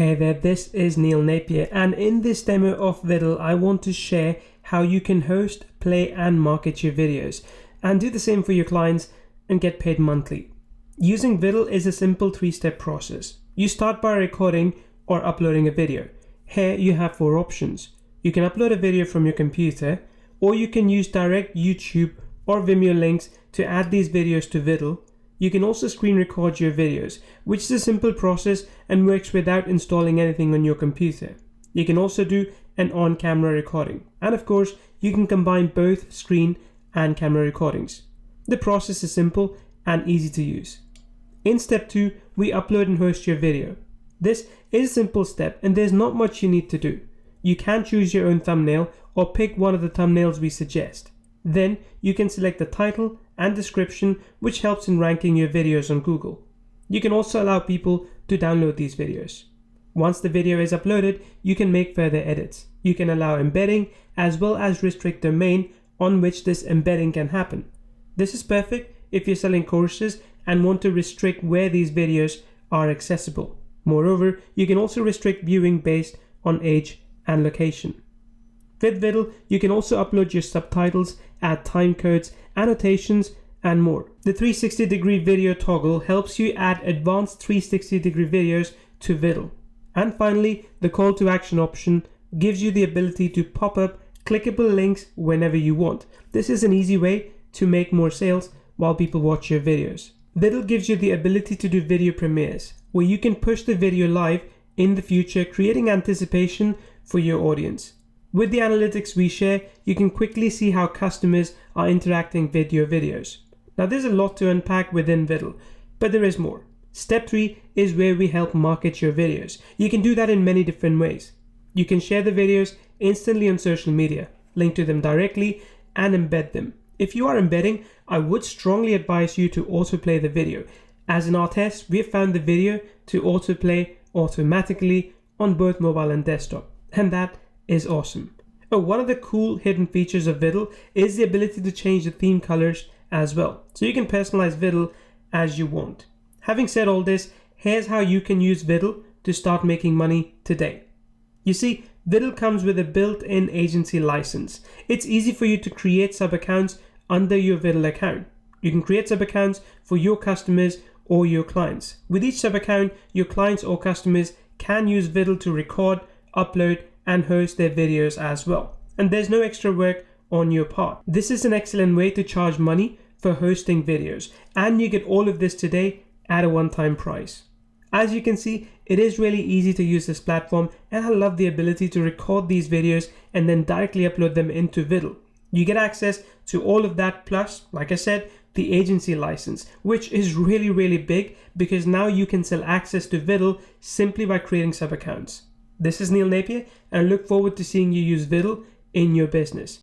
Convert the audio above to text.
Hey there, this is Neil Napier, and in this demo of Viddle, I want to share how you can host, play and market your videos and do the same for your clients and get paid monthly. Using Viddle is a simple 3-step process. You start by recording or uploading a video. Here you have 4 options. You can upload a video from your computer, or you can use direct YouTube or Vimeo links to add these videos to Viddle. You can also screen record your videos, which is a simple process and works without installing anything on your computer. You can also do an on-camera recording. And of course, you can combine both screen and camera recordings. The process is simple and easy to use. In step 2, we upload and host your video. This is a simple step and there's not much you need to do. You can choose your own thumbnail or pick one of the thumbnails we suggest. Then you can select the title and description, which helps in ranking your videos on Google. You can also allow people to download these videos. Once the video is uploaded, you can make further edits. You can allow embedding as well as restrict domain on which this embedding can happen. This is perfect if you're selling courses and want to restrict where these videos are accessible. Moreover, you can also restrict viewing based on age and location. With Viddle, you can also upload your subtitles, add time codes, annotations, and more. The 360-degree video toggle helps you add advanced 360-degree videos to Viddle. And finally, the call to action option gives you the ability to pop up clickable links whenever you want. This is an easy way to make more sales while people watch your videos. Viddle gives you the ability to do video premieres, where you can push the video live in the future, creating anticipation for your audience. With the analytics we share, you can quickly see how customers are interacting with your videos. Now there's a lot to unpack within Viddle, but there is more. Step 3 is where we help market your videos. You can do that in many different ways. You can share the videos instantly on social media, link to them directly, and embed them. If you are embedding, I would strongly advise you to autoplay the video. As in our test, we have found the video to autoplay automatically on both mobile and desktop, and that is awesome. One of the cool hidden features of Viddle is the ability to change the theme colors as well. So you can personalize Viddle as you want. Having said all this, here's how you can use Viddle to start making money today. You see, Viddle comes with a built-in agency license. It's easy for you to create sub-accounts under your Viddle account. You can create sub-accounts for your customers or your clients. With each sub-account, your clients or customers can use Viddle to record, upload, and host their videos as well. And there's no extra work on your part. This is an excellent way to charge money for hosting videos, and you get all of this today at a one-time price. As you can see, it is really easy to use this platform, and I love the ability to record these videos and then directly upload them into Viddle. You get access to all of that, plus, like I said, the agency license, which is really big because now you can sell access to Viddle simply by creating sub-accounts. This is Neil Napier, and I look forward to seeing you use Viddle in your business.